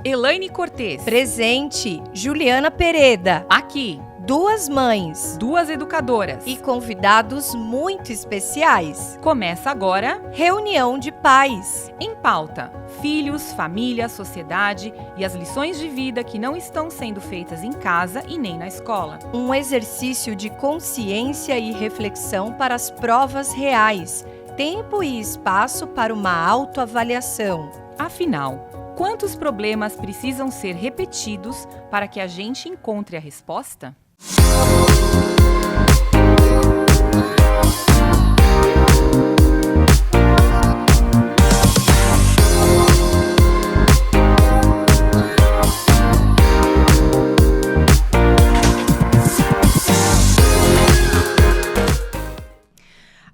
Elaine Cortez. Presente, Juliana Pereda. Aqui, 2 mães 2 educadoras. e convidados muito especiais. Começa agora, Reunião de pais. em pauta, filhos, família, sociedade e as lições de vida que não estão sendo feitas em casa e nem na escola. Um exercício de consciência e reflexão para as provas reais. Tempo e espaço para uma autoavaliação. Afinal, quantos problemas precisam ser repetidos para que a gente encontre a resposta?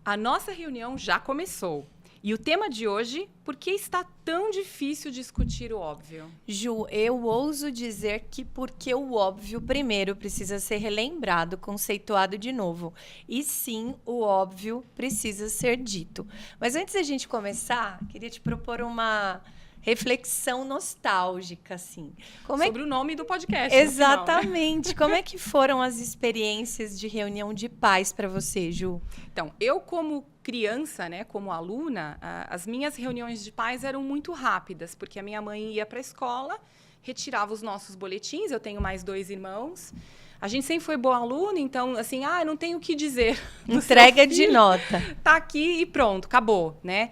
A nossa reunião já começou. E o tema de hoje, por que está tão difícil discutir o óbvio? Ju, eu ouso dizer que porque o óbvio primeiro precisa ser relembrado, conceituado de novo. E sim, o óbvio precisa ser dito. Mas antes da gente começar, queria te propor uma reflexão nostálgica, assim. Sobre o nome do podcast. no final, né? Exatamente. Como é que foram as experiências de reunião de pais para você, Ju? Então, eu como criança, né, como aluna, as minhas reuniões de pais eram muito rápidas, porque a minha mãe ia para a escola, retirava os nossos boletins, eu tenho mais 2 irmãos. A gente sempre foi boa aluna, então, assim, não tenho o que dizer. Entrega de nota. Tá aqui e pronto, acabou, né?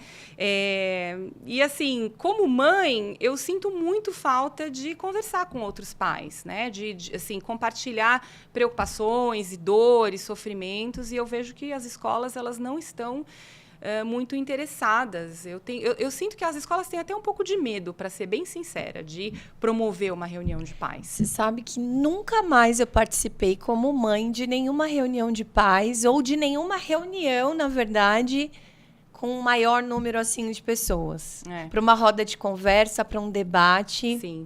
E assim, como mãe, eu sinto muito falta de conversar com outros pais, né? De assim, compartilhar preocupações e dores, sofrimentos, e eu vejo que as escolas, elas não estão muito interessadas. Eu sinto que as escolas têm até um pouco de medo, para ser bem sincera, de promover uma reunião de pais. Você sabe que nunca mais eu participei como mãe de nenhuma reunião de pais ou de nenhuma reunião, na verdade, com um maior número assim de pessoas. Para uma roda de conversa, para um debate. Sim.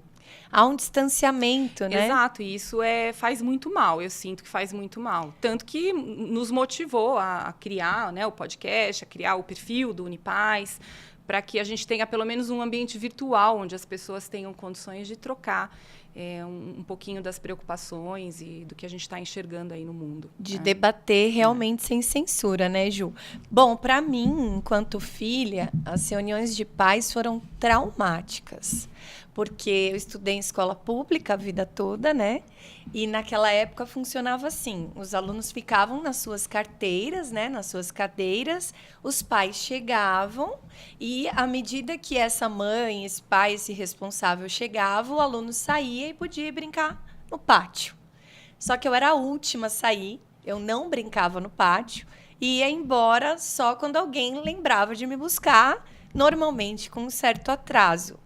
Há um distanciamento, né? Exato, e isso faz muito mal, eu sinto que faz muito mal. Tanto que nos motivou a criar, né, o podcast, a criar o perfil do Unipais, para que a gente tenha pelo menos um ambiente virtual onde as pessoas tenham condições de trocar um pouquinho das preocupações e do que a gente está enxergando aí no mundo. De debater realmente sem censura, né, Ju? Bom, para mim, enquanto filha, as reuniões de pais foram traumáticas. Porque eu estudei em escola pública a vida toda, né? E naquela época funcionava assim: os alunos ficavam nas suas carteiras, né? Nas suas cadeiras, os pais chegavam e, à medida que essa mãe, esse pai, esse responsável chegava, o aluno saía e podia ir brincar no pátio. Só que eu era a última a sair, eu não brincava no pátio e ia embora só quando alguém lembrava de me buscar, normalmente com um certo atraso.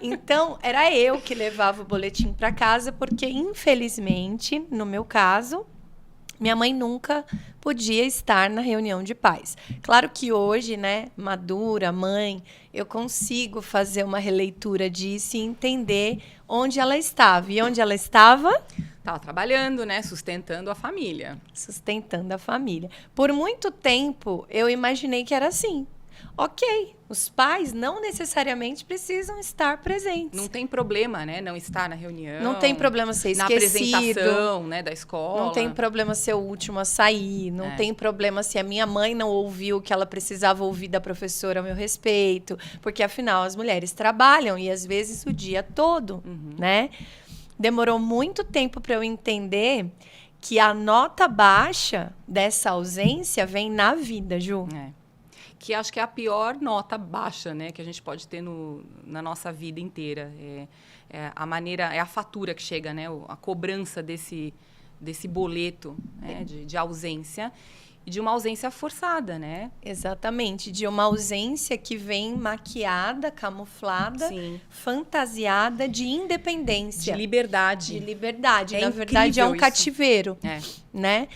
Então, era eu que levava o boletim para casa, porque, infelizmente, no meu caso, minha mãe nunca podia estar na reunião de pais. Claro que hoje, né, madura, mãe, eu consigo fazer uma releitura disso e entender onde ela estava. E onde ela estava? Estava trabalhando, né, sustentando a família. Sustentando a família. Por muito tempo, eu imaginei que era assim. Ok, os pais não necessariamente precisam estar presentes. Não tem problema, né, não estar na reunião. Não tem problema ser esquecido. Na apresentação, né, da escola. Não tem problema ser o último a sair. Não tem problema se a minha mãe não ouviu o que ela precisava ouvir da professora a meu respeito. Porque, afinal, as mulheres trabalham e, às vezes, o dia todo, né? Demorou muito tempo para eu entender que a nota baixa dessa ausência vem na vida, Ju. Que acho que é a pior nota baixa, né, que a gente pode ter na nossa vida inteira. A maneira, a fatura que chega, né, a cobrança desse boleto, né, de ausência, e de uma ausência forçada, né? Exatamente, de uma ausência que vem maquiada, camuflada, Sim. fantasiada de independência. De liberdade. De liberdade. É Na verdade, é um incrível cativeiro, né?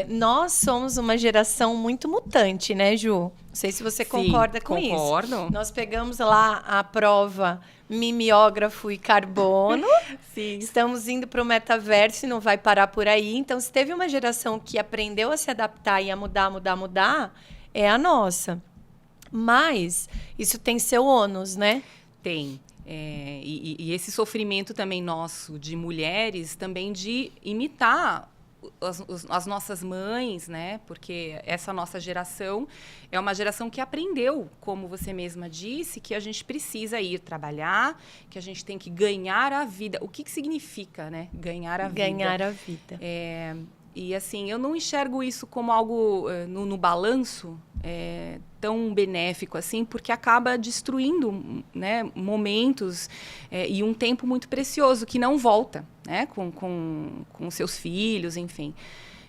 Nós somos uma geração muito mutante, né, Ju? Não sei se você concorda com isso. Concordo. Nós pegamos lá a prova mimeógrafo e carbono. Sim. Estamos indo para o metaverso e não vai parar por aí. Então, se teve uma geração que aprendeu a se adaptar e a mudar, é a nossa. Mas isso tem seu ônus, né? Tem. E esse sofrimento também nosso, de mulheres, também de imitar as nossas mães, né? Porque essa nossa geração é uma geração que aprendeu, como você mesma disse, que a gente precisa ir trabalhar, que a gente tem que ganhar a vida. O que significa, né? Ganhar a vida. Ganhar a vida. E assim, eu não enxergo isso como algo no balanço tão benéfico assim, porque acaba destruindo, né, momentos e um tempo muito precioso que não volta, né, com seus filhos, enfim.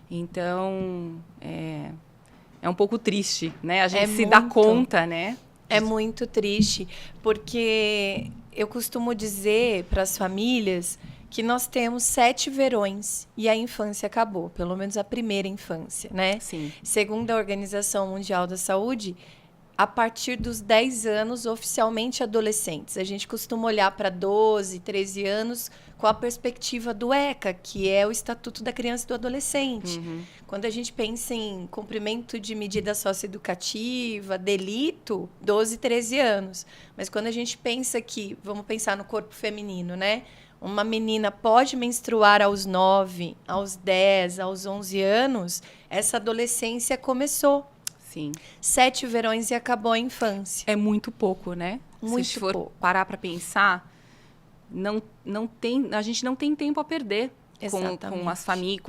Então, é um pouco triste, né, a gente se dá conta, né? É muito triste, porque eu costumo dizer para as famílias que nós temos 7 verões e a infância acabou, pelo menos a primeira infância, né? Sim. Segundo a Organização Mundial da Saúde, a partir dos 10 anos, oficialmente adolescentes. A gente costuma olhar para 12, 13 anos com a perspectiva do ECA, que é o Estatuto da Criança e do Adolescente. Uhum. Quando a gente pensa em cumprimento de medida socioeducativa, delito, 12, 13 anos. Mas quando a gente pensa que, vamos pensar no corpo feminino, né? Uma menina pode menstruar aos 9, aos 10, aos 11 anos, essa adolescência começou. Sim. 7 verões e acabou a infância. É muito pouco, né? Muito Se for pouco. parar para pensar, a gente não tem tempo a perder com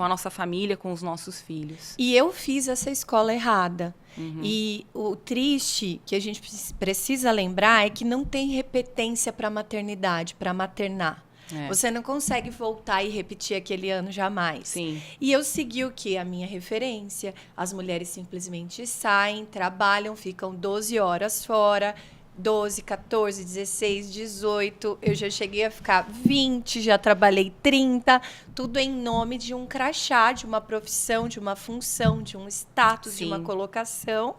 a nossa família, com os nossos filhos. E eu fiz essa escola errada. Uhum. E o triste que a gente precisa lembrar é que não tem repetência para maternidade, para maternar. Você não consegue voltar e repetir aquele ano jamais. Sim. E eu segui o que? A minha referência. As mulheres simplesmente saem, trabalham, ficam 12 horas fora. 12, 14, 16, 18. Eu já cheguei a ficar 20, já trabalhei 30. Tudo em nome de um crachá, de uma profissão, de uma função, de um status, Sim. de uma colocação.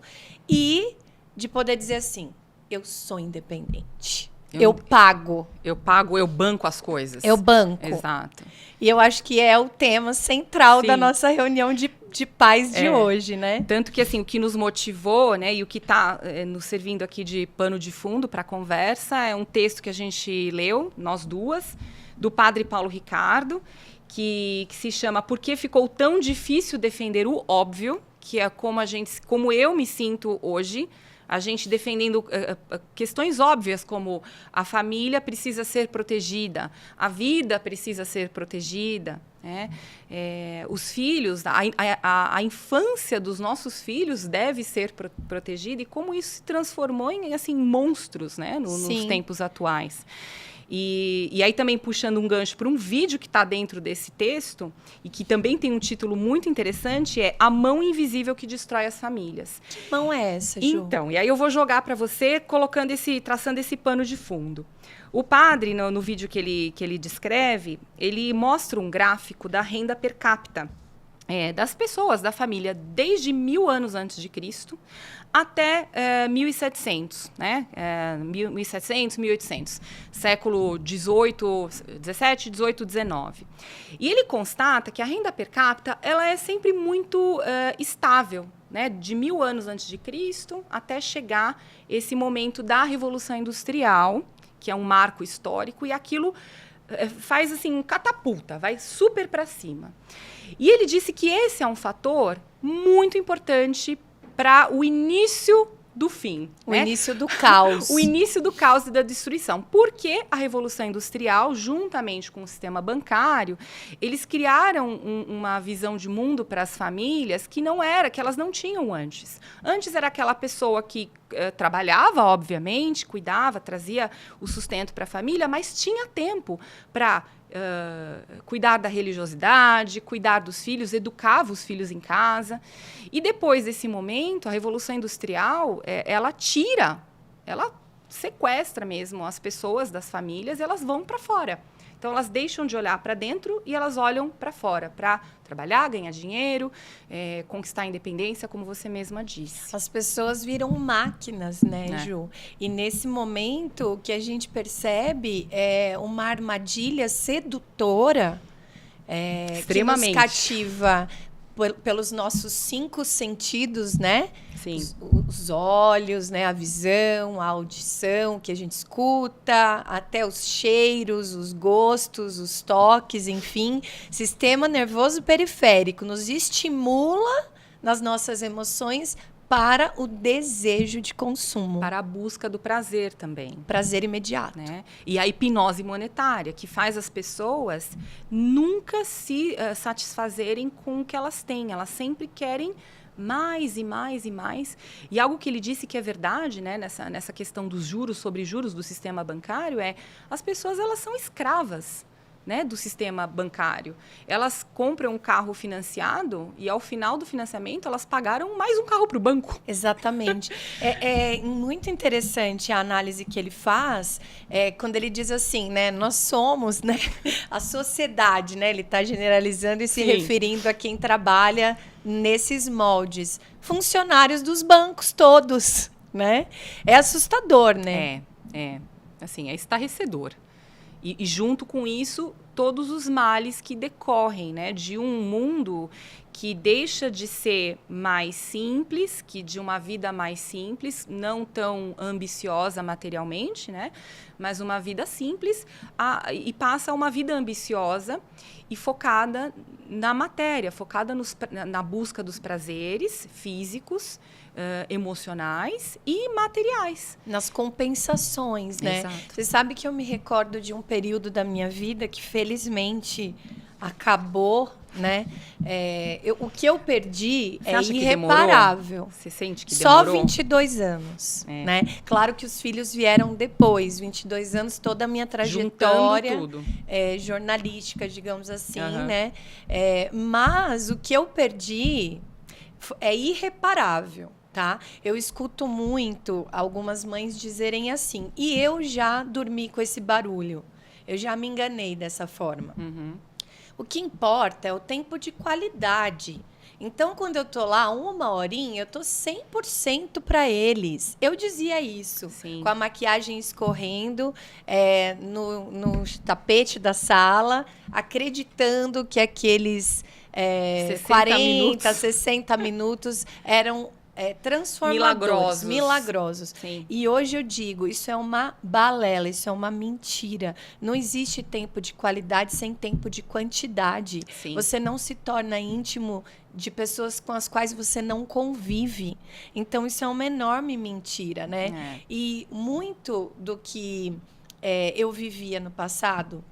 E de poder dizer assim, eu sou independente. Eu pago. Eu pago, eu banco as coisas. Eu banco. Exato. E eu acho que é o tema central da nossa reunião de pais de hoje, né? Tanto que, assim, o que nos motivou, né, e o que está nos servindo aqui de pano de fundo para a conversa é um texto que a gente leu, nós duas, do padre Paulo Ricardo, que se chama Por que ficou tão difícil defender o óbvio, que é como eu me sinto hoje, a gente defendendo questões óbvias como a família precisa ser protegida, a vida precisa ser protegida, né? Os filhos, a infância dos nossos filhos deve ser protegida e como isso se transformou em assim, monstros, né? Nos tempos atuais. E aí também puxando um gancho para um vídeo que está dentro desse texto e que também tem um título muito interessante, é A Mão Invisível que Destrói as Famílias. Que mão é essa, Ju? Então, e aí eu vou jogar para você traçando esse pano de fundo. O padre, no vídeo que ele descreve, ele mostra um gráfico da renda per capita das pessoas, da família, desde 1000 anos antes de Cristo até 1700, né? 1700, 1800, século 17, 18, 19. E ele constata que a renda per capita ela é sempre muito estável, né? De 1000 anos antes de Cristo até chegar esse momento da Revolução Industrial, que é um marco histórico, e aquilo faz assim, catapulta, vai super para cima. E ele disse que esse é um fator muito importante para o início do fim. O início do caos. O início do caos e da destruição. Porque a Revolução Industrial, juntamente com o sistema bancário, eles criaram uma visão de mundo para as famílias que elas não tinham antes. Antes era aquela pessoa que trabalhava, obviamente, cuidava, trazia o sustento para a família, mas tinha tempo para cuidar da religiosidade, cuidar dos filhos, educava os filhos em casa. E depois desse momento, a Revolução Industrial, ela sequestra mesmo as pessoas das famílias e elas vão para fora. Então, elas deixam de olhar para dentro e elas olham para fora, para trabalhar, ganhar dinheiro, conquistar a independência, como você mesma disse. As pessoas viram máquinas, né, Ju? E nesse momento, o que a gente percebe é uma armadilha sedutora extremamente que nos cativa pelos nossos 5 sentidos, né? Sim. Os olhos, né? A visão, a audição que a gente escuta, até os cheiros, os gostos, os toques, enfim. Sistema nervoso periférico nos estimula nas nossas emoções para o desejo de consumo. Para a busca do prazer também. Prazer imediato. Né? E a hipnose monetária, que faz as pessoas nunca se satisfazerem com o que elas têm. Elas sempre querem mais e mais e mais. E algo que ele disse que é verdade, né, nessa questão dos juros, sobre juros do sistema bancário, as pessoas elas são escravas, né, do sistema bancário. Elas compram um carro financiado e, ao final do financiamento, elas pagaram mais um carro para o banco. Exatamente. É muito interessante a análise que ele faz, quando ele diz assim, né, nós somos, né, a sociedade, né, ele está generalizando e se referindo a quem trabalha nesses moldes. Funcionários dos bancos todos, né? É assustador, né? Assim, é estarrecedor. E junto com isso, todos os males que decorrem, né, de um mundo que deixa de ser mais simples, que de uma vida mais simples, não tão ambiciosa materialmente, né, mas uma vida simples, e passa a uma vida ambiciosa e focada na matéria, focada na busca dos prazeres físicos, emocionais e materiais. Nas compensações, né? Exato. Você sabe que eu me recordo de um período da minha vida que felizmente acabou, né? O que eu perdi Você é acha que irreparável. demorou? Você sente que Só demorou? 22 anos, né? Claro que os filhos vieram depois, 22 anos, toda a minha trajetória jornalística, digamos assim, né? Mas o que eu perdi é irreparável. Tá? Eu escuto muito algumas mães dizerem assim, e eu já dormi com esse barulho, eu já me enganei dessa forma. O que importa é o tempo de qualidade. Então, quando eu tô lá 1 horinha, eu tô 100% para eles. Eu dizia isso, com a maquiagem escorrendo no tapete da sala, acreditando que aqueles 40, 60 minutos eram transformadores, milagrosos. E hoje eu digo, isso é uma balela, isso é uma mentira. Não existe tempo de qualidade sem tempo de quantidade. Você não se torna íntimo de pessoas com as quais você não convive. Então, isso é uma enorme mentira, né? E muito do que eu vivia no passado,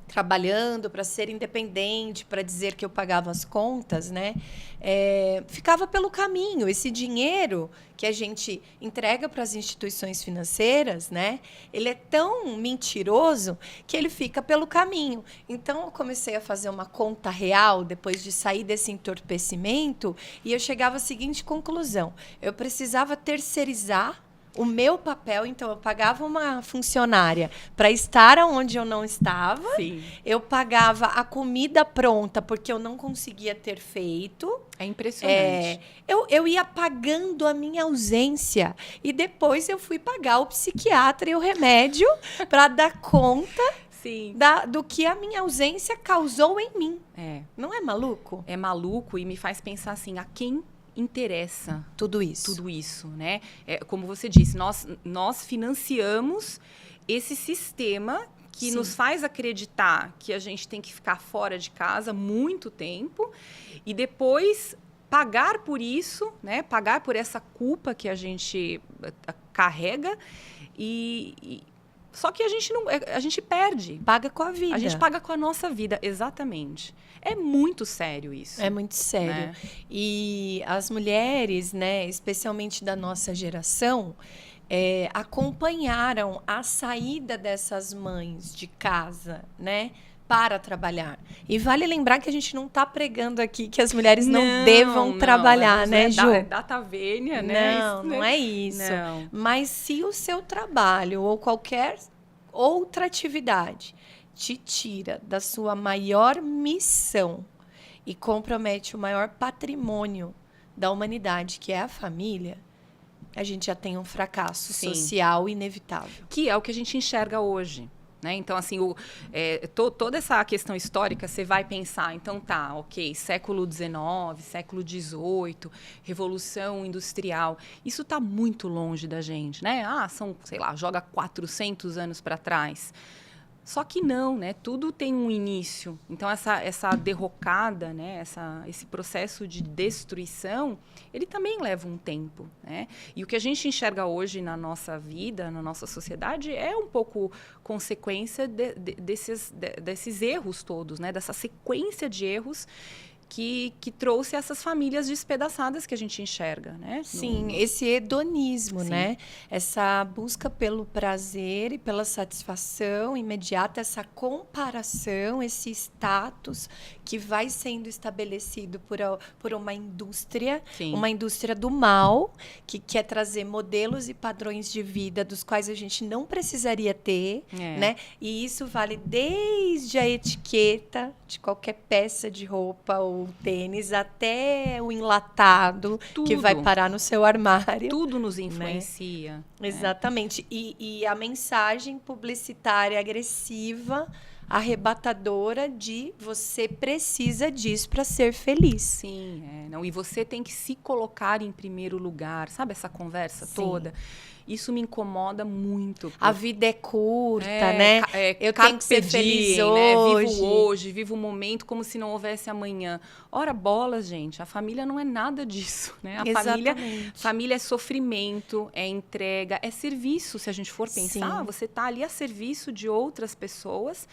trabalhando para ser independente, para dizer que eu pagava as contas, né? Ficava pelo caminho. Esse dinheiro que a gente entrega para as instituições financeiras, né? Ele é tão mentiroso que ele fica pelo caminho. Então, eu comecei a fazer uma conta real depois de sair desse entorpecimento e eu chegava à seguinte conclusão: eu precisava terceirizar o meu papel. Então, eu pagava uma funcionária para estar onde eu não estava. Eu pagava a comida pronta porque eu não conseguia ter feito. É impressionante. Eu ia pagando a minha ausência. E depois eu fui pagar o psiquiatra e o remédio para dar conta do que a minha ausência causou em mim. Não é maluco? É maluco e me faz pensar assim, a quem interessa tudo isso, né? Como você disse, nós financiamos esse sistema que nos faz acreditar que a gente tem que ficar fora de casa muito tempo e depois pagar por isso, né? Pagar por essa culpa que a gente carrega só que a gente perde. Paga com a vida. A gente paga com a nossa vida, exatamente. É muito sério isso. É muito sério. Né? E as mulheres, né, especialmente da nossa geração, acompanharam a saída dessas mães de casa, né, para trabalhar. E vale lembrar que a gente não está pregando aqui que as mulheres não devam trabalhar, né, Ju? Data vênia, né? Não é isso. Não. Mas se o seu trabalho ou qualquer outra atividade te tira da sua maior missão e compromete o maior patrimônio da humanidade, que é a família, a gente já tem um fracasso social inevitável. Que é o que a gente enxerga hoje. né? Então, assim, toda essa questão histórica, você vai pensar, então tá, ok, século XIX, século XVIII, Revolução Industrial, isso está muito longe da gente, né? São, sei lá, joga 400 anos para trás. Só que não, né? Tudo tem um início. Então, essa derrocada, né? Esse processo de destruição, ele também leva um tempo, né? E o que a gente enxerga hoje na nossa vida, na nossa sociedade, é um pouco consequência desses erros todos, né? Dessa sequência de erros que trouxe essas famílias despedaçadas que a gente enxerga, né? Sim, esse hedonismo, sim, né? Essa busca pelo prazer e pela satisfação imediata, essa comparação, esse status que vai sendo estabelecido por uma indústria do mal, que quer trazer modelos e padrões de vida dos quais a gente não precisaria ter, né? E isso vale desde a etiqueta de qualquer peça de roupa ou tênis até o enlatado que vai parar no seu armário. Tudo nos influencia. Né? Exatamente. E a mensagem publicitária agressiva, arrebatadora de você precisa disso para ser feliz. Sim, e você tem que se colocar em primeiro lugar. Sabe essa conversa toda? Isso me incomoda muito. A vida é curta, né? Eu tenho que ser feliz hoje. Né? Vivo hoje, vivo o momento como se não houvesse amanhã. Ora, bolas, gente, a família não é nada disso, né? Família é sofrimento, é entrega, é serviço. Se a gente for pensar, você está ali a serviço de outras pessoas.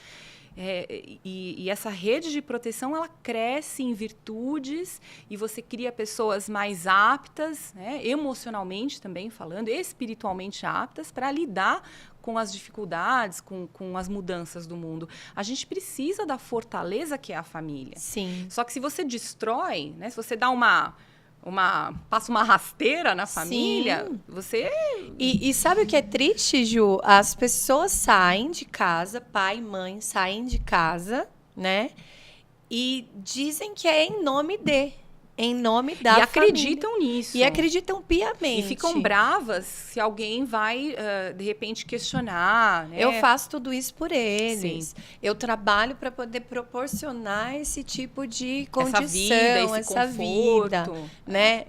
E essa rede de proteção, ela cresce em virtudes e você cria pessoas mais aptas, né, emocionalmente também falando, espiritualmente aptas para lidar com as dificuldades, com as mudanças do mundo. A gente precisa da fortaleza que é a família. Sim. Só que se você destrói, né, se você dá passa uma rasteira na família, você... E sabe o que é triste, Ju? As pessoas saem de casa, pai e mãe saem de casa, né? E dizem que é em nome da família. E acreditam nisso. E acreditam piamente. E ficam bravas se alguém vai, de repente, questionar. Né? Eu faço tudo isso por eles. Sim. Eu trabalho para poder proporcionar esse tipo de condição, essa vida. Né?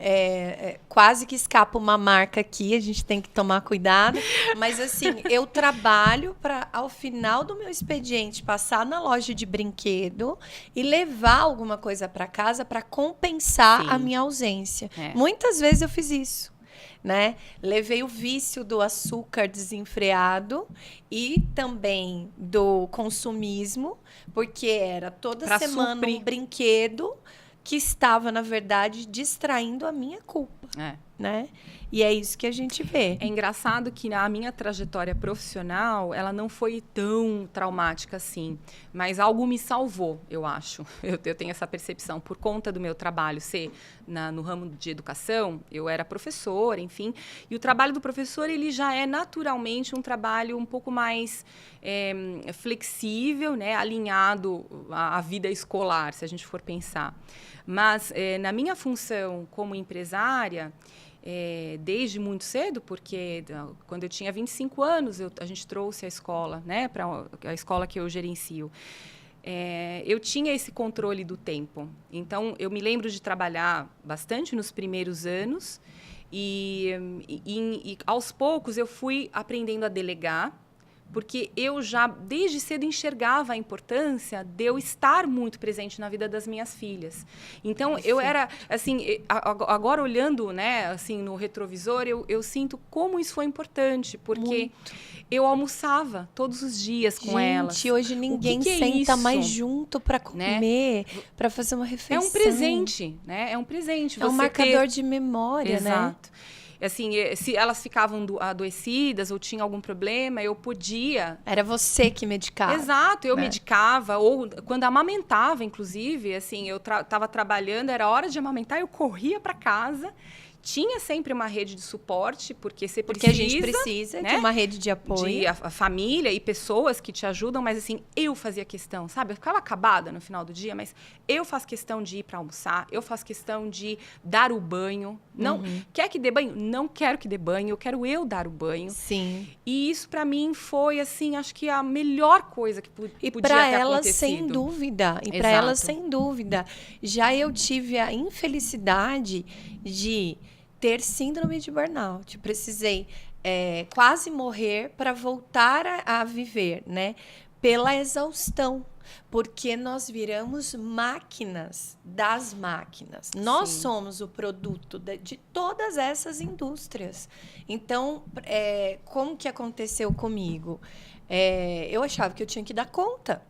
Quase que escapa uma marca aqui, a gente tem que tomar cuidado. Mas, assim, eu trabalho para, ao final do meu expediente, passar na loja de brinquedo e levar alguma coisa para casa para compensar a minha ausência. Muitas vezes eu fiz isso, né? Levei o vício do açúcar desenfreado e também do consumismo, porque era toda semana um brinquedo que estava, na verdade, distraindo a minha culpa. Né? E é isso que a gente vê. É engraçado que a minha trajetória profissional, ela não foi tão traumática assim, mas algo me salvou, eu acho. Eu tenho essa percepção por conta do meu trabalho ser no ramo de educação. Eu era professora, enfim, e o trabalho do professor, ele já é naturalmente um trabalho um pouco mais flexível, né? Alinhado à vida escolar, se a gente for pensar. Mas na minha função como empresária, desde muito cedo, porque quando eu tinha 25 anos, a gente trouxe a escola, né, para a escola que eu gerencio. Eu tinha esse controle do tempo. Então, eu me lembro de trabalhar bastante nos primeiros anos e aos poucos, eu fui aprendendo a delegar, porque eu já, desde cedo, enxergava a importância de eu estar muito presente na vida das minhas filhas. Então, eu era, assim, agora olhando, né, assim, no retrovisor, eu sinto como isso foi importante, porque eu almoçava todos os dias com elas. Gente, hoje ninguém senta mais junto para comer, né? Para fazer uma refeição. É um presente, né? É um presente. É um marcador de memória, né? Exato. Assim, se elas ficavam adoecidas ou tinham algum problema, eu podia... Era você que medicava. Exato, eu medicava. Ou quando amamentava, inclusive, assim, eu estava trabalhando, era hora de amamentar, eu corria para casa tinha sempre uma rede de suporte, porque você Porque precisa... a gente precisa, né, de uma rede de apoio. De a família e pessoas que te ajudam, mas assim, eu fazia questão, sabe? Eu ficava acabada no final do dia, mas eu faço questão de ir para almoçar, eu faço questão de dar o banho. Não, quer que dê banho? Não quero que dê banho, eu quero eu dar o banho. Sim. E isso para mim foi assim, acho que a melhor coisa que podia ter acontecido. E para ela, sem dúvida. E para ela, Exato. sem dúvida. Já eu tive a infelicidade de ter síndrome de burnout. Precisei quase morrer para voltar a viver, né? Pela exaustão. Porque nós viramos máquinas das máquinas. Nós somos o produto de todas essas indústrias. Então, como que aconteceu comigo? Eu achava que eu tinha que dar conta.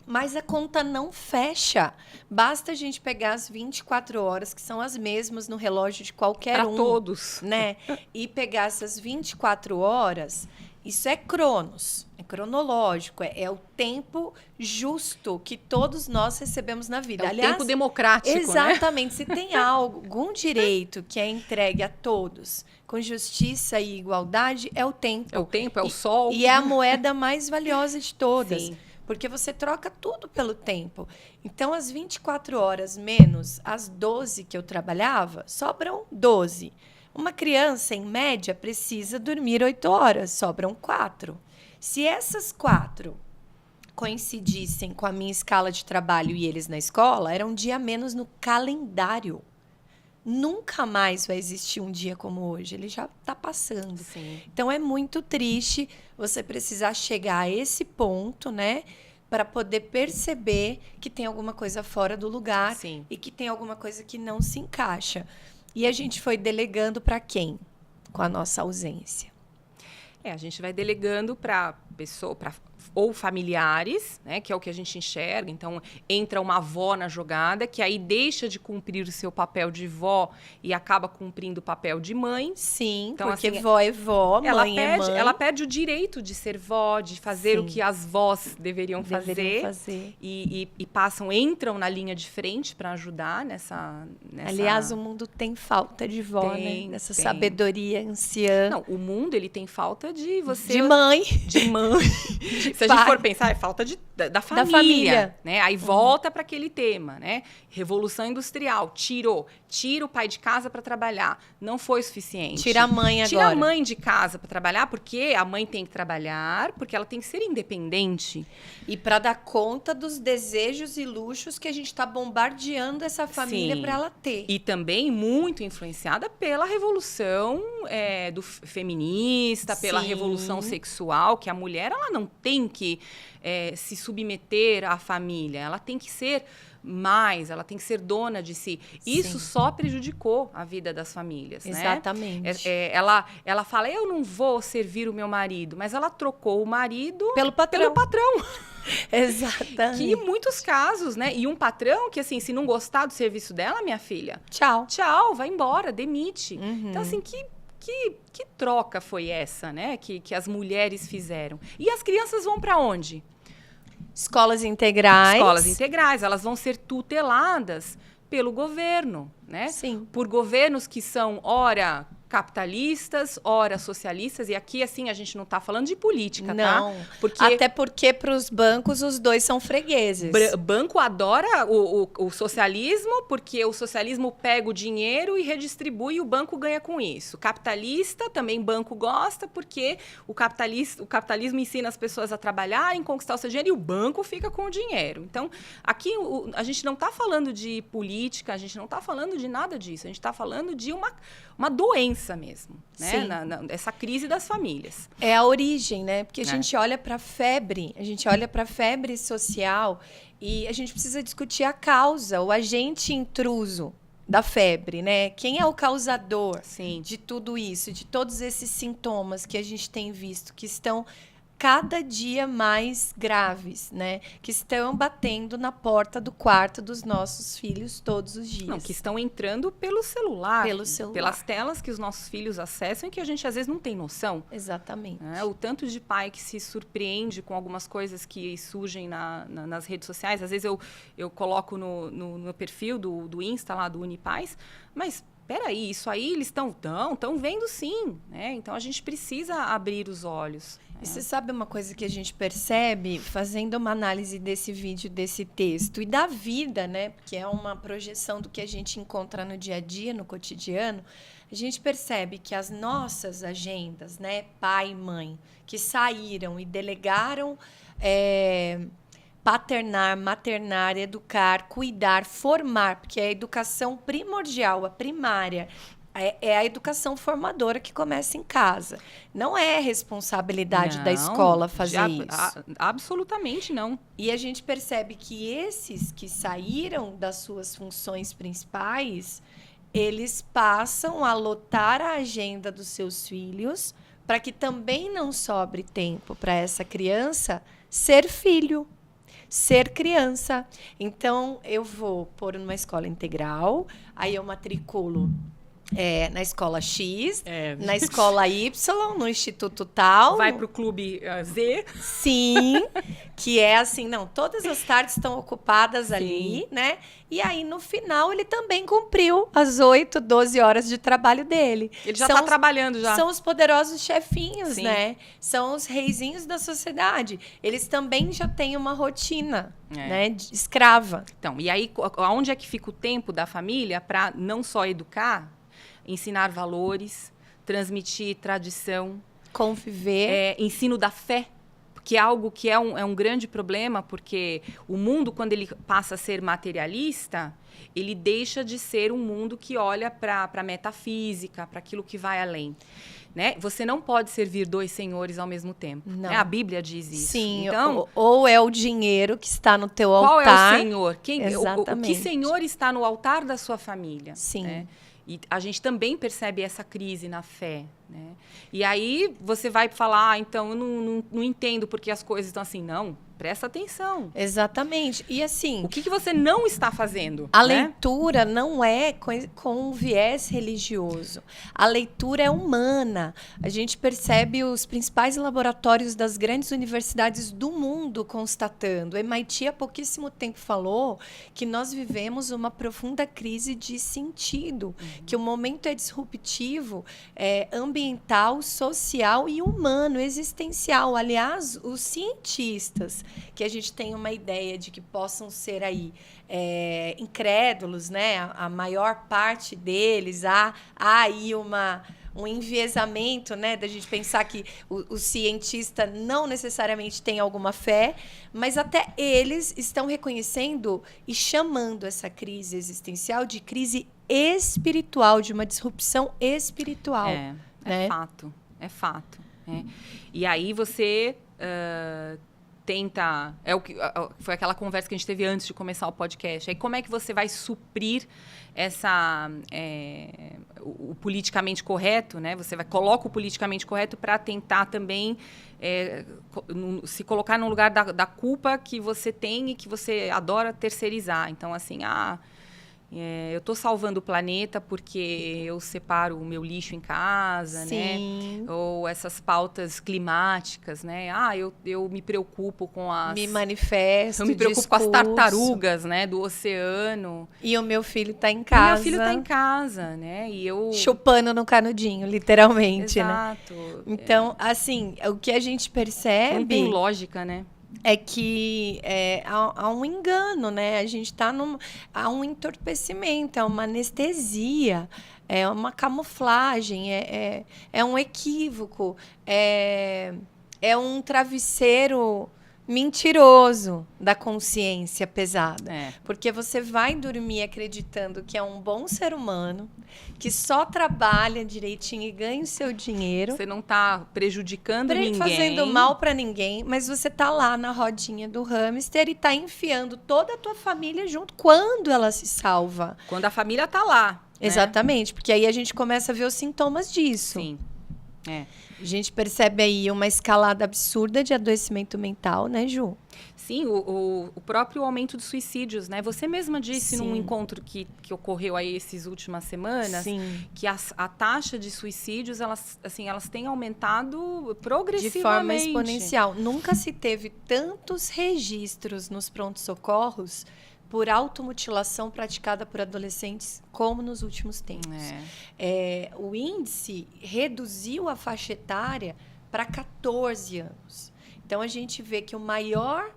Mas a conta não fecha. Basta a gente pegar as 24 horas, que são as mesmas no relógio de qualquer um. Para todos. Né? E pegar essas 24 horas, isso é cronos, é cronológico, é o tempo justo que todos nós recebemos na vida. É o tempo democrático, exatamente. Né? Se tem algum direito que é entregue a todos com justiça e igualdade, é o tempo. É o tempo, é o sol. E é a moeda mais valiosa de todas. Sim. Porque você troca tudo pelo tempo. Então, as 24 horas menos as 12 que eu trabalhava, sobram 12. Uma criança, em média, precisa dormir 8 horas, sobram 4. Se essas 4 coincidissem com a minha escala de trabalho e eles na escola, era um dia a menos no calendário. Nunca mais vai existir um dia como hoje. Ele já está passando. Sim. Então, é muito triste você precisar chegar a esse ponto, né? Para poder perceber que tem alguma coisa fora do lugar. Sim. E que tem alguma coisa que não se encaixa. E a gente foi delegando para quem? Com a nossa ausência. A gente vai delegando para pessoa, ou familiares, né, que é o que a gente enxerga. Então, entra uma avó na jogada, que aí deixa de cumprir o seu papel de vó e acaba cumprindo o papel de mãe. Sim, então, porque assim, vó é vó, mãe é mãe. Ela perde o direito de ser vó, de fazer o que as vós deveriam fazer. E entram na linha de frente para ajudar nessa... Aliás, o mundo tem falta de vó, né? Nessa sabedoria anciã. Não, o mundo, ele tem falta de você... De mãe. De mãe. Se a gente for pensar, é falta da família. Né? Aí volta para aquele tema, né? Revolução Industrial. Tira o pai de casa para trabalhar. Não foi suficiente. Tira a mãe agora. Tira a mãe de casa para trabalhar, porque a mãe tem que trabalhar, porque ela tem que ser independente. E para dar conta dos desejos e luxos que a gente está bombardeando essa família para ela ter. E também muito influenciada pela revolução do feminista, pela revolução sexual, que a mulher ela não tem que se submeter à família, ela tem que ser mais, ela tem que ser dona de si. Isso só prejudicou a vida das famílias. Exatamente. Né? Ela fala, eu não vou servir o meu marido, mas ela trocou o marido pelo patrão. Exatamente. Que em muitos casos, né? E um patrão que, assim, se não gostar do serviço dela, minha filha... Tchau, vai embora, demite. Então, assim, que troca foi essa, né? Que as mulheres fizeram. E as crianças vão para onde? Escolas integrais. Escolas integrais. Elas vão ser tuteladas pelo governo, né? Sim. Por governos que são, ora, capitalistas, ora socialistas. E aqui, assim, a gente não está falando de política, não, tá? Até porque para os bancos os dois são fregueses. Banco adora o socialismo, porque o socialismo pega o dinheiro e redistribui e o banco ganha com isso. Capitalista, também banco gosta, porque o capitalismo ensina as pessoas a trabalharem, conquistar o seu dinheiro e o banco fica com o dinheiro. Então, aqui a gente não está falando de política, a gente não está falando de nada disso. A gente está falando de uma doença mesmo, né? Essa crise das famílias. É a origem, né? Porque a gente olha para a febre social e a gente precisa discutir a causa, o agente intruso da febre, né? Quem é o causador de tudo isso, de todos esses sintomas que a gente tem visto, que estão cada dia mais graves, né? Que estão batendo na porta do quarto dos nossos filhos todos os dias. Não, que estão entrando pelo celular. Pelas telas que os nossos filhos acessam e que a gente às vezes não tem noção. Exatamente. O tanto de pai que se surpreende com algumas coisas que surgem nas redes sociais. Às vezes eu coloco no perfil do Insta lá do Unipais, mas peraí, isso aí eles estão vendo sim, né? Então a gente precisa abrir os olhos. E você sabe uma coisa que a gente percebe fazendo uma análise desse vídeo, desse texto e da vida, né? Porque é uma projeção do que a gente encontra no dia a dia, no cotidiano. A gente percebe que as nossas agendas, né? Pai e mãe, que saíram e delegaram paternar, maternar, educar, cuidar, formar, porque é a educação primordial, a primária, é a educação formadora que começa em casa. Não é responsabilidade da escola fazer isso. Absolutamente não. E a gente percebe que esses que saíram das suas funções principais, eles passam a lotar a agenda dos seus filhos para que também não sobre tempo para essa criança ser filho, ser criança. Então, eu vou pôr numa escola integral, aí eu matriculo na escola X, na escola Y, no instituto tal. Vai para o clube Z. Sim, que é assim, não, todas as tardes estão ocupadas ali, né? E aí, no final, ele também cumpriu as 8, 12 horas de trabalho dele. Ele já está trabalhando já. São os poderosos chefinhos, né? São os reizinhos da sociedade. Eles também já têm uma rotina, né? Escrava. Então, e aí, onde é que fica o tempo da família para não só educar, ensinar valores, transmitir tradição, conviver, ensino da fé, que é algo que é um grande problema, porque o mundo, quando ele passa a ser materialista, ele deixa de ser um mundo que olha para a metafísica, para aquilo que vai além. Né? Você não pode servir 2 senhores ao mesmo tempo. Né? A Bíblia diz isso. Sim, então, ou é o dinheiro que está no teu altar. Qual é o Senhor? Exatamente. O que Senhor está no altar da sua família? Sim. Né? E a gente também percebe essa crise na fé, né? E aí você vai falar, então, eu não entendo porque as coisas estão assim. Não, presta atenção. Exatamente. E assim... O que você não está fazendo? A né? leitura não é com um viés religioso. A leitura é humana. A gente percebe os principais laboratórios das grandes universidades do mundo constatando. O MIT há pouquíssimo tempo falou que nós vivemos uma profunda crise de sentido, que o momento é disruptivo, ambiental, social e humano, existencial. Aliás, os cientistas, que a gente tem uma ideia de que possam ser aí incrédulos, né? A maior parte deles, há aí um enviesamento, né? Da gente pensar que o cientista não necessariamente tem alguma fé, mas até eles estão reconhecendo e chamando essa crise existencial de crise espiritual, de uma disrupção espiritual. É fato, é fato. E aí você tenta... foi aquela conversa que a gente teve antes de começar o podcast. Aí como é que você vai suprir o politicamente correto, né? Você coloca o politicamente correto para tentar também se colocar no lugar da culpa que você tem e que você adora terceirizar. Então, assim, eu estou salvando o planeta porque eu separo o meu lixo em casa, Sim. né? Ou essas pautas climáticas, né? Eu me preocupo com as... Me manifesto, eu me preocupo com as tartarugas, né? Do oceano. E o meu filho está em casa. E meu filho está em casa, né? E eu... chupando no canudinho, literalmente, Exato. né? Então, assim, o que a gente percebe... Não tem lógica, né? É que há um engano, né? A gente está há um entorpecimento, é uma anestesia, é uma camuflagem, é um equívoco, é um travesseiro mentiroso da consciência pesada. Porque você vai dormir acreditando que é um bom ser humano, que só trabalha direitinho e ganha o seu dinheiro. Você não está prejudicando ninguém. Fazendo mal para ninguém, mas você está lá na rodinha do hamster e está enfiando toda a tua família junto quando ela se salva. Quando a família está lá. Exatamente, porque aí a gente começa a ver os sintomas disso. Sim. A gente percebe aí uma escalada absurda de adoecimento mental, né, Ju? Sim, o próprio aumento de suicídios, né? Você mesma disse num encontro que ocorreu aí essas últimas semanas, que a taxa de suicídios, elas têm aumentado progressivamente. De forma exponencial. Nunca se teve tantos registros nos prontos-socorros por automutilação praticada por adolescentes, como nos últimos tempos. O índice reduziu a faixa etária para 14 anos. Então, a gente vê que a maior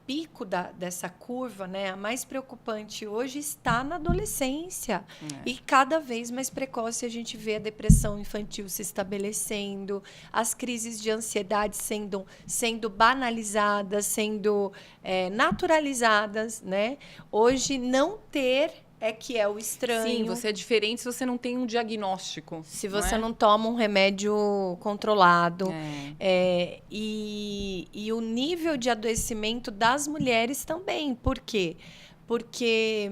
pico dessa curva, né, a mais preocupante hoje, está na adolescência. E cada vez mais precoce a gente vê a depressão infantil se estabelecendo, as crises de ansiedade sendo banalizadas, sendo naturalizadas, né? Hoje, não ter que é o estranho. Sim, você é diferente se você não tem um diagnóstico. Se você não toma um remédio controlado. E o nível de adoecimento das mulheres também. Por quê? Porque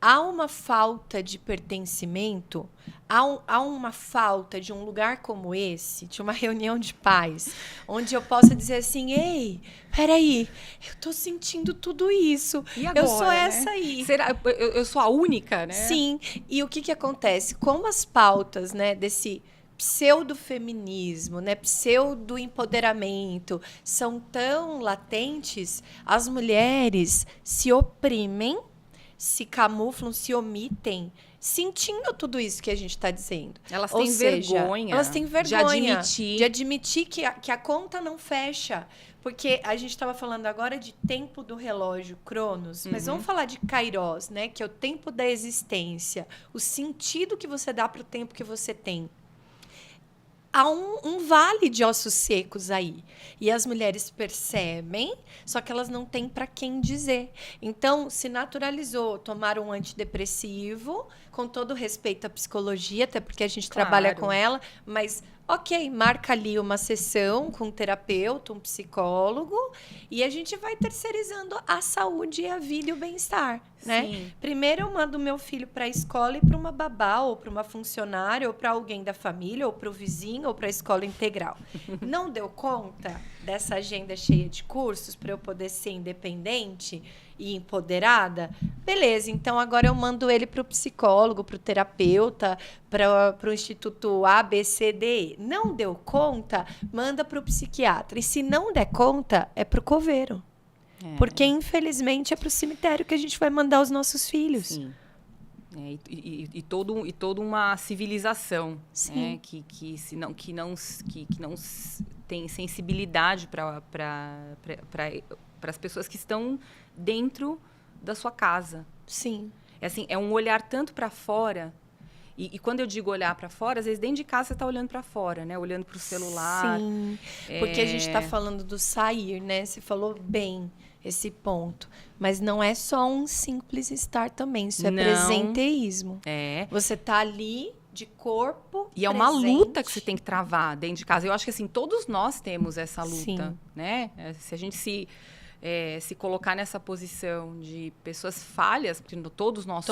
há uma falta de pertencimento, há uma falta de um lugar como esse, de uma reunião de pais, onde eu possa dizer assim, ei, peraí, eu tô sentindo tudo isso. E agora, eu sou essa né? aí. Será, eu sou a única, né? Sim. E o que acontece? Como as pautas, né, desse pseudo-feminismo, né, pseudo-empoderamento são tão latentes, as mulheres se oprimem, se camuflam, se omitem, sentindo tudo isso que a gente está dizendo. Elas têm vergonha. Elas têm vergonha de admitir que a conta não fecha. Porque a gente estava falando agora de tempo do relógio, Cronos, mas vamos falar de Kairos, né? Que é o tempo da existência, o sentido que você dá para o tempo que você tem. Há um vale de ossos secos aí. E as mulheres percebem, só que elas não têm para quem dizer. Então, se naturalizou tomar um antidepressivo, com todo respeito à psicologia, até porque a gente trabalha com ela, mas... Ok, marca ali uma sessão com um terapeuta, um psicólogo, e a gente vai terceirizando a saúde, a vida e o bem-estar, né? Sim. Primeiro eu mando meu filho para a escola e para uma babá, ou para uma funcionária, ou para alguém da família, ou para o vizinho, ou para a escola integral. Não deu conta dessa agenda cheia de cursos para eu poder ser independente e empoderada? Beleza, então agora eu mando ele para o psicólogo, para o terapeuta, para o Instituto A, B, C, D, E. Não deu conta? Manda para o psiquiatra. E se não der conta, é para o coveiro. Porque, infelizmente, é para o cemitério que a gente vai mandar os nossos filhos. Sim. E toda uma civilização, né? que não tem sensibilidade para as pessoas que estão dentro da sua casa. Sim. É um olhar tanto para fora. E quando eu digo olhar para fora, às vezes dentro de casa você está olhando para fora, né? Olhando para o celular. Sim, porque a gente está falando do sair, né? Você falou bem esse ponto. Mas não é só um simples estar também. Isso é presenteísmo. Você está ali de corpo e é uma luta que você tem que travar dentro de casa. Eu acho que assim, todos nós temos essa luta. Sim. Né? Se a gente se colocar nessa posição de pessoas falhas, porque todos nós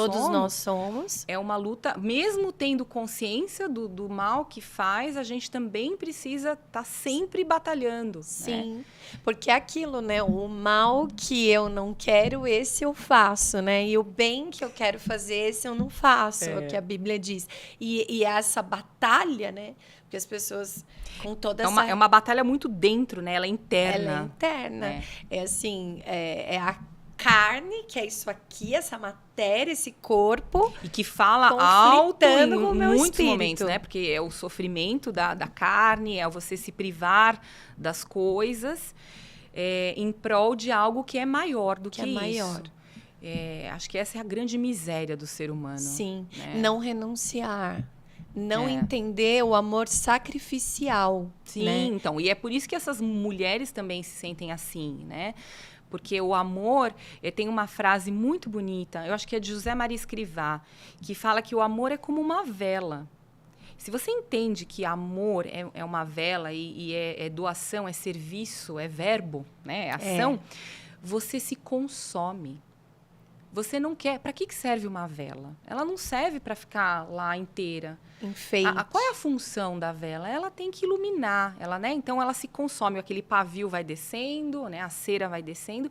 somos. É uma luta, mesmo tendo consciência do mal que faz, a gente também precisa estar sempre batalhando. Sim, né? Porque é aquilo, né? O mal que eu não quero, esse eu faço, né? E o bem que eu quero fazer, esse eu não faço, é o que a Bíblia diz. E essa batalha, né? Porque as pessoas com toda essa... É uma batalha muito dentro, né? Ela é interna. Ela é interna. É assim, é a carne, que é isso aqui, essa matéria, esse corpo... E que fala alto em muitos espírito. Momentos, né? Porque é o sofrimento da carne, é você se privar das coisas em prol de algo que é maior do que isso. Maior. Acho que essa é a grande miséria do ser humano. Sim, né? Não renunciar. Não entender o amor sacrificial. Sim, né? Então. E é por isso que essas mulheres também se sentem assim, né? Porque o amor... tem uma frase muito bonita, eu acho que é de José Maria Escrivá, que fala que o amor é como uma vela. Se você entende que amor é uma vela e é doação, é serviço, é verbo, né? É ação, você se consome. você não quer... Para que serve uma vela? Ela não serve para ficar lá inteira. Enfeite. Qual é a função da vela? Ela tem que iluminar. Né? Então, ela se consome. Aquele pavio vai descendo, né? A cera vai descendo.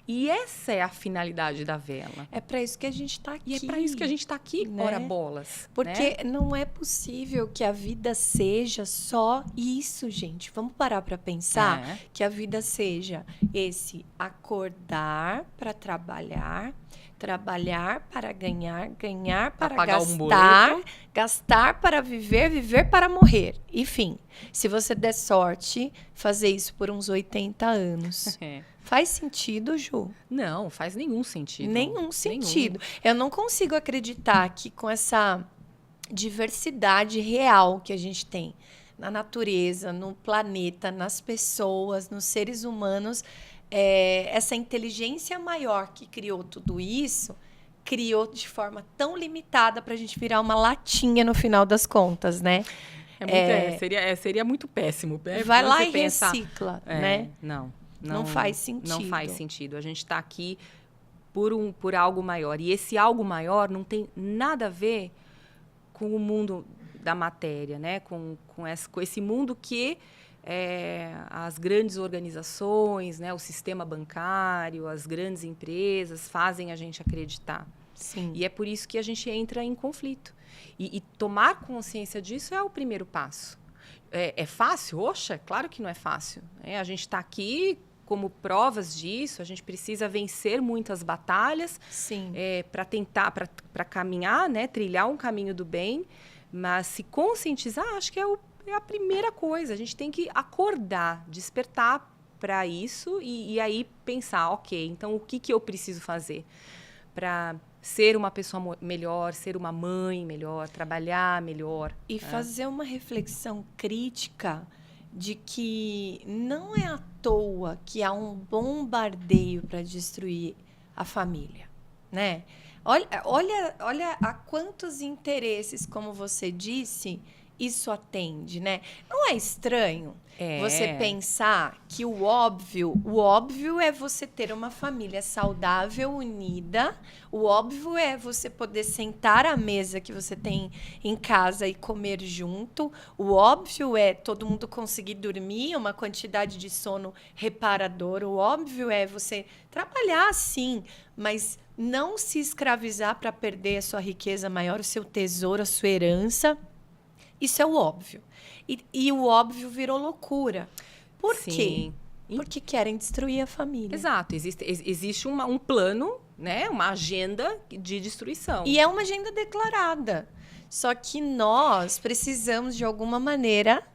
E essa é a finalidade da vela. É para isso que a gente está aqui. E é para isso que a gente está aqui, né? Ora bolas. Porque não é possível que a vida seja só isso, gente. Vamos parar para pensar que a vida seja esse acordar para trabalhar, trabalhar para ganhar, ganhar para gastar, gastar para viver, viver para morrer. Enfim, se você der sorte, fazer isso por uns 80 anos. Faz sentido, Ju? Não, faz nenhum sentido. Nenhum sentido. Eu não consigo acreditar que com essa diversidade real que a gente tem na natureza, no planeta, nas pessoas, nos seres humanos, essa inteligência maior que criou tudo isso, criou de forma tão limitada para a gente virar uma latinha no final das contas, né? Seria muito péssimo. Vai lá e recicla, né? Não faz sentido. Não faz sentido. A gente está aqui por algo maior. E esse algo maior não tem nada a ver com o mundo da matéria, né? Com esse mundo que as grandes organizações, né? O sistema bancário, as grandes empresas fazem a gente acreditar. Sim. E é por isso que a gente entra em conflito. E tomar consciência disso é o primeiro passo. É fácil? Oxa, claro que não é fácil. A gente está aqui como provas disso, a gente precisa vencer muitas batalhas para tentar, para caminhar, né, trilhar um caminho do bem, mas se conscientizar, acho que é a primeira coisa. A gente tem que acordar, despertar para isso e aí pensar, ok, então o que eu preciso fazer para ser uma pessoa melhor, ser uma mãe melhor, trabalhar melhor. E fazer uma reflexão crítica de que não é à toa que há um bombardeio para destruir a família, né? Olha a quantos interesses, como você disse, isso atende, né? Não é estranho você pensar que o óbvio é você ter uma família saudável, unida. O óbvio é você poder sentar à mesa que você tem em casa e comer junto. O óbvio é todo mundo conseguir dormir, uma quantidade de sono reparador. O óbvio é você trabalhar, sim, mas não se escravizar para perder a sua riqueza maior, o seu tesouro, a sua herança. Isso é o óbvio. E o óbvio virou loucura. Por quê? Porque querem destruir a família. Exato. Existe um plano, né? Uma agenda de destruição. E é uma agenda declarada. Só que nós precisamos, de alguma maneira,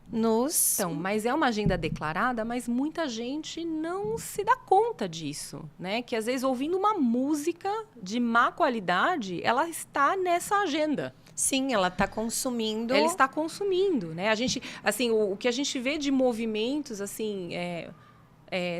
Então, mas é uma agenda declarada, mas muita gente não se dá conta disso, né? Que, às vezes, ouvindo uma música de má qualidade, ela está nessa agenda. Sim, ela está consumindo. Ela está consumindo, né? A gente, assim, o que a gente vê de movimentos, assim,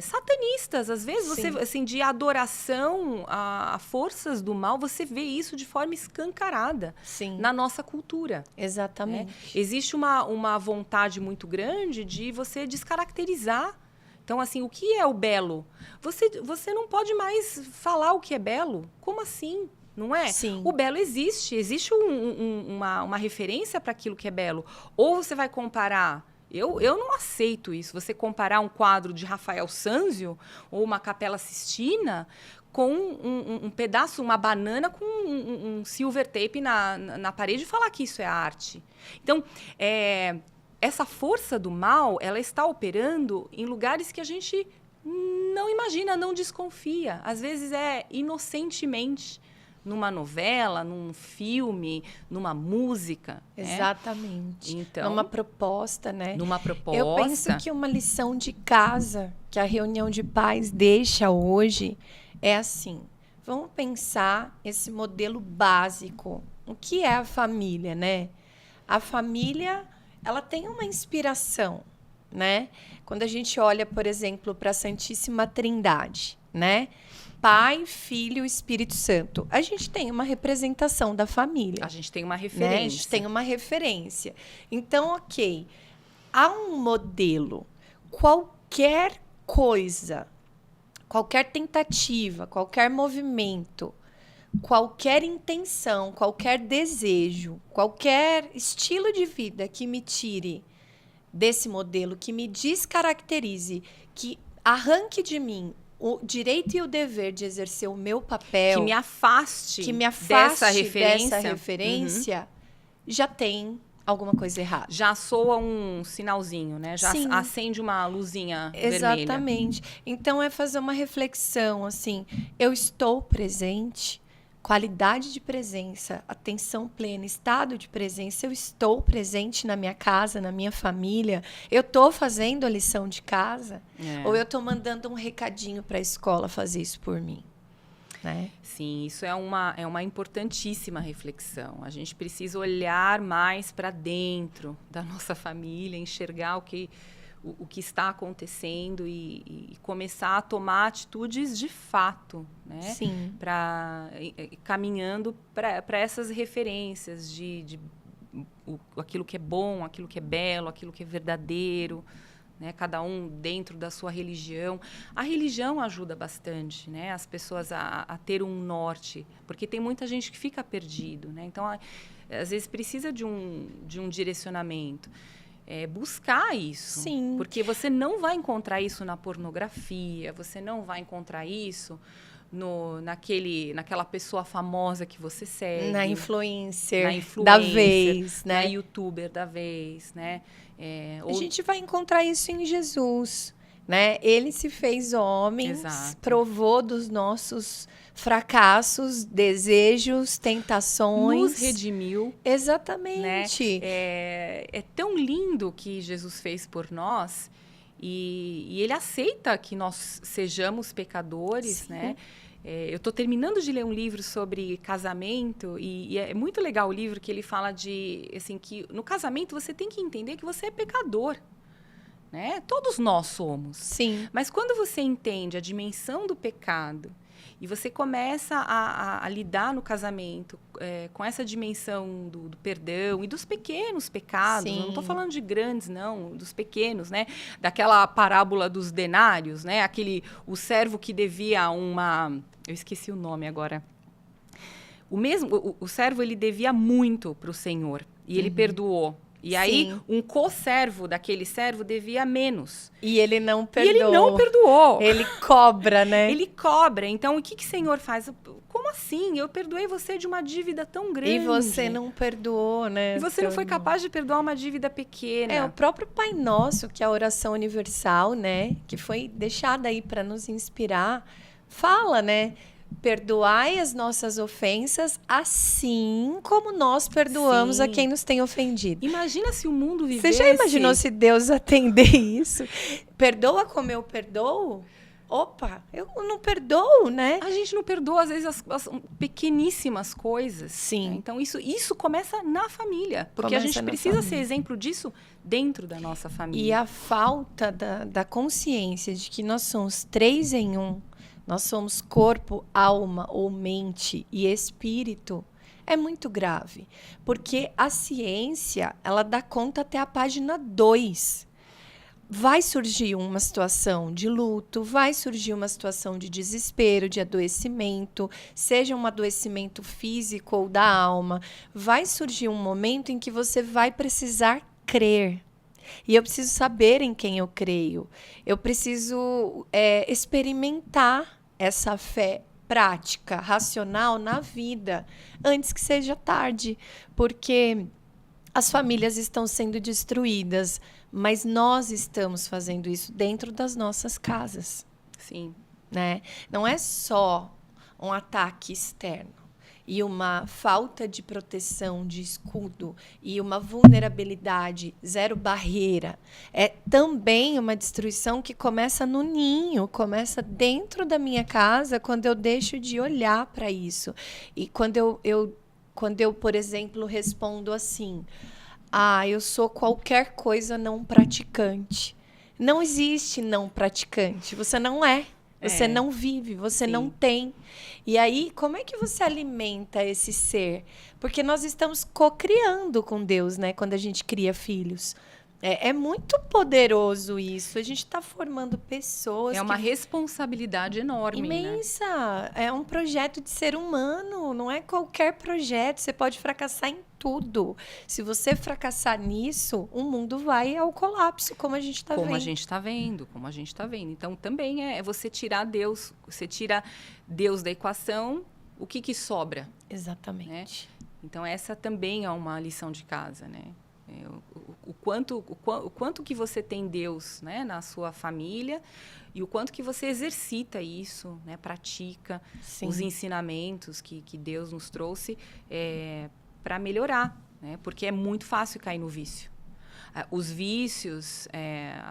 satanistas, às vezes, você, assim, de adoração a forças do mal, você vê isso de forma escancarada na nossa cultura. Exatamente. Né? Existe uma vontade muito grande de você descaracterizar. Então, assim, o que é o belo? Você não pode mais falar o que é belo. Como assim? Não é? Sim. O belo existe uma referência para aquilo que é belo. Ou você vai comparar... Eu não aceito isso. Você comparar um quadro de Rafael Sanzio ou uma Capela Sistina com um pedaço, uma banana com um silver tape na parede e falar que isso é arte. Então, essa força do mal, ela está operando em lugares que a gente não imagina, não desconfia. Às vezes é inocentemente. Numa novela, num filme, numa música. Exatamente. Né? Então, numa proposta, né? Numa proposta. Eu penso que uma lição de casa que a reunião de pais deixa hoje é assim. Vamos pensar esse modelo básico. O que é a família, né? A família, ela tem uma inspiração, né? Quando a gente olha, por exemplo, para a Santíssima Trindade, né? Pai, Filho e Espírito Santo. A gente tem uma representação da família. A gente tem uma referência. Né? A gente tem uma referência. Então, ok. Há um modelo. Qualquer coisa qualquer tentativa, qualquer movimento, qualquer intenção, qualquer desejo, qualquer estilo de vida que me tire desse modelo, que me descaracterize, que arranque de mim o direito e o dever de exercer o meu papel, que me afaste dessa referência, referência, já tem alguma coisa errada. Já soa um sinalzinho, né? Já Sim. acende uma luzinha Exatamente. vermelha. Então, é fazer uma reflexão, assim, eu estou presente, qualidade de presença, atenção plena, estado de presença, eu estou presente na minha casa, na minha família, eu estou fazendo a lição de casa, ou eu estou mandando um recadinho para a escola fazer isso por mim? Né? Sim, isso é uma importantíssima reflexão. A gente precisa olhar mais para dentro da nossa família, enxergar o que está acontecendo e começar a tomar atitudes de fato, né? Sim. Caminhando para essas referências de aquilo que é bom, aquilo que é belo, aquilo que é verdadeiro. Né, cada um dentro da sua religião. A religião ajuda bastante, né, as pessoas a ter um norte, porque tem muita gente que fica perdido. Né? Então, às vezes, precisa de um direcionamento. Buscar isso. Sim. Porque você não vai encontrar isso na pornografia, você não vai encontrar isso naquela pessoa famosa que você segue. Na influencer da vez, né? Na youtuber da vez, né? A gente vai encontrar isso em Jesus, né? Ele se fez homem, Exato. Provou dos nossos fracassos, desejos, tentações. Nos redimiu. Exatamente. Né? É tão lindo o que Jesus fez por nós e ele aceita que nós sejamos pecadores, Sim. né? Eu estou terminando de ler um livro sobre casamento e é muito legal o livro que ele fala de assim, que no casamento você tem que entender que você é pecador. Né? Todos nós somos. Sim. Mas quando você entende a dimensão do pecado e você começa a lidar no casamento com essa dimensão do perdão e dos pequenos pecados, Sim. não estou falando de grandes, não, dos pequenos, né? Daquela parábola dos denários, né? O servo que devia eu esqueci o nome agora. O servo, ele devia muito para o Senhor e ele perdoou. E aí, um co-servo daquele servo devia menos. E ele não perdoou. E ele não perdoou. Ele cobra, né? Ele cobra. Então, o que o Senhor faz? Como assim? Eu perdoei você de uma dívida tão grande. E você não perdoou, né? E você não foi capaz de perdoar uma dívida pequena. O próprio Pai Nosso, que é a oração universal, né? Que foi deixada aí para nos inspirar, fala, né? Perdoai as nossas ofensas, assim como nós perdoamos a quem nos tem ofendido. Imagina se o mundo vivesse... Você já imaginou se Deus atender isso? Perdoa como eu perdoo? Opa, eu não perdoo, né? A gente não perdoa, às vezes, as pequeníssimas coisas. Sim. Né? Então, isso começa na família. Porque a gente precisa ser exemplo disso dentro da nossa família. E a falta da consciência de que nós somos 3 em 1, nós somos corpo, alma ou mente e espírito, é muito grave. Porque a ciência, ela dá conta até a página 2. Vai surgir uma situação de luto, vai surgir uma situação de desespero, de adoecimento, seja um adoecimento físico ou da alma. Vai surgir um momento em que você vai precisar crer. E eu preciso saber em quem eu creio. Eu preciso experimentar essa fé prática, racional na vida, antes que seja tarde. Porque as famílias estão sendo destruídas, mas nós estamos fazendo isso dentro das nossas casas. Sim. Né? Não é só um ataque externo e uma falta de proteção, de escudo e uma vulnerabilidade, zero barreira. É também uma destruição que começa no ninho, começa dentro da minha casa, quando eu deixo de olhar para isso. E quando eu, por exemplo, respondo assim: eu sou qualquer coisa não praticante. Não existe não praticante. Você não é. Você não vive, você não tem. E aí, como é que você alimenta esse ser? Porque nós estamos co-criando com Deus, né? Quando a gente cria filhos. É muito poderoso isso. A gente está formando pessoas. É uma responsabilidade enorme, imensa. É um projeto de ser humano. Não é qualquer projeto. Você pode fracassar em tudo. Se você fracassar nisso, o mundo vai ao colapso, como a gente está vendo. Como a gente está vendo. Então, também é você tirar Deus. Você tira Deus da equação, o que sobra? Exatamente. Né? Então, essa também é uma lição de casa, né? O quanto que você tem Deus, né, na sua família e o quanto que você exercita isso, né, pratica os ensinamentos que Deus nos trouxe para melhorar, né, porque é muito fácil cair no vício. Os vícios,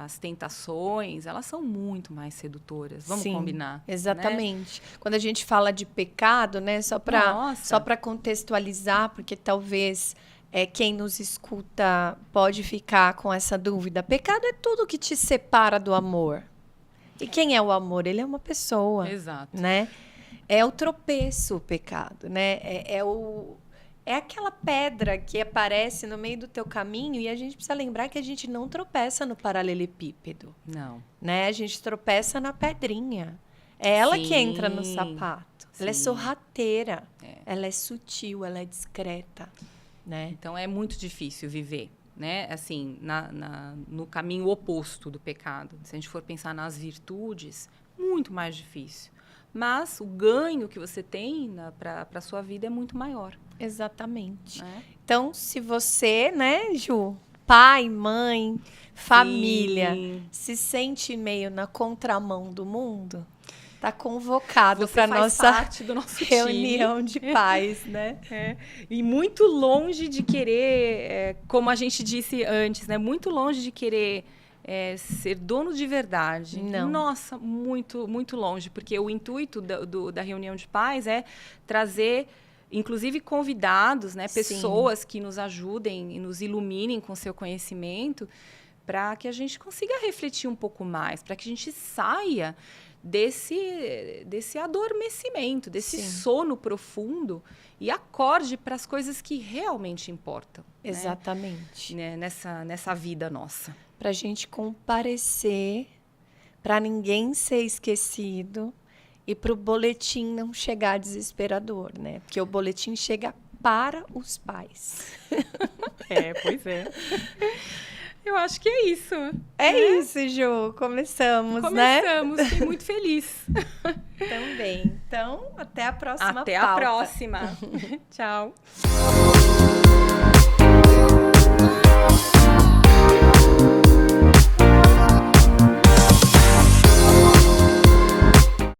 as tentações, elas são muito mais sedutoras. Vamos combinar. Exatamente. Né? Quando a gente fala de pecado, né, só para contextualizar, porque talvez quem nos escuta pode ficar com essa dúvida. Pecado é tudo que te separa do amor. E quem é o amor? Ele é uma pessoa. Exato. Né? É o tropeço, o pecado. Né? É aquela pedra que aparece no meio do teu caminho e a gente precisa lembrar que a gente não tropeça no paralelepípedo. Não. Né? A gente tropeça na pedrinha. É ela que entra no sapato. Ela é sorrateira. Ela é sutil, ela é discreta. Né? Então, é muito difícil viver, né? Assim, no caminho oposto do pecado. Se a gente for pensar nas virtudes, muito mais difícil. Mas o ganho que você tem para a sua vida é muito maior. Exatamente. Então, se você, né, Ju, pai, mãe, família, se sente meio na contramão do mundo, tá convocado para nossa parte do nosso reunião de pais, né? E muito longe de querer, como a gente disse antes, né? Muito longe de querer ser dono de verdade. Não. Nossa, muito, muito longe. Porque o intuito da reunião de pais é trazer, inclusive, convidados, né? Pessoas que nos ajudem e nos iluminem com seu conhecimento para que a gente consiga refletir um pouco mais, para que a gente saia desse adormecimento, desse sono profundo e acorde para as coisas que realmente importam. Exatamente. Né? Nessa vida nossa. Para a gente comparecer, para ninguém ser esquecido e para o boletim não chegar desesperador, né? Porque o boletim chega para os pais. Pois é. Eu acho que é isso. É isso, Ju. Começamos, né? Fiquei muito feliz. Também. Então, até a próxima Até pauta. a próxima. Tchau.